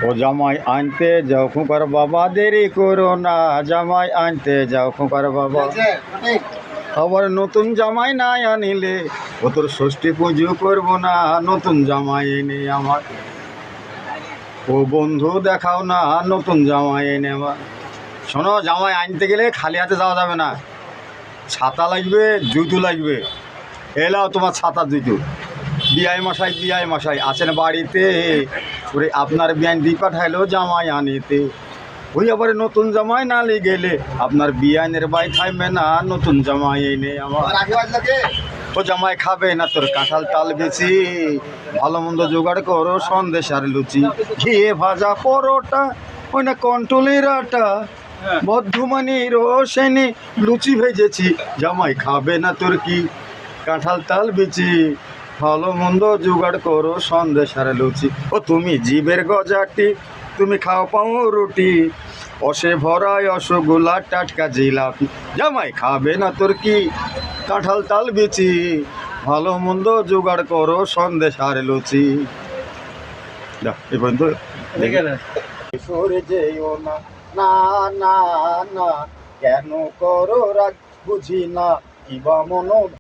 ও জামাই আনতে যাও খোকার বাবা, দেরি করো না জামাই আনতে যাও খোকার বাবা। আবার নতুন জামাই না আনিলে ও তোর ষষ্ঠী পুজো করবো না, নতুন জামাই এনে আমার। ও বন্ধু দেখাও না নতুন জামাই এনে আমার। শোনো, জামাই আনতে গেলে খালি হাতে যাওয়া যাবে না, ছাতা লাগবে, জুতো লাগবে। এলাও তোমার ছাতা জুতো। বিআই মশাই আছেন বাড়িতে, ওরে আপনার বিয়ান দিয়ে পাঠাইলো জামাই আনিতে। ওই আবার নতুন জামাই না লি গেলে আপনার বিয়ানের বাই খাইবে না, নতুন জামাই এনে আমার। ও জামাই খাবে না তোর কাঁঠাল তাল বেশি, ভালো মন্দ জোগাড় করো সন্দেশ আর লুচি, ঘিয়ে ভাজা পরোটা, ওই না কন্ট্রোলের আটা, বদ্ধমানি রোশনি লুচি ভেজেছি। জামাই খাবে না তোর কি কাঁঠাল তাল বেচি, ভালো মন্দ জোগাড় করো সন্দেশ আর লুচি। ও তুমি জীবের গজাটি, তুমি খাও পাও রুটি, অসে ভরায় রসগোল্লা টাটকা জিলাপি। জামাই খাবে না তোর কি কাঁঠাল তাল বেচি, ভালো মন্দ জোগাড় করো সন্দেশ আর লুচি। এই পর্যন্ত। সরে যেও না, না না না, কেন করো রাগ বুঝি না, কিবা মনো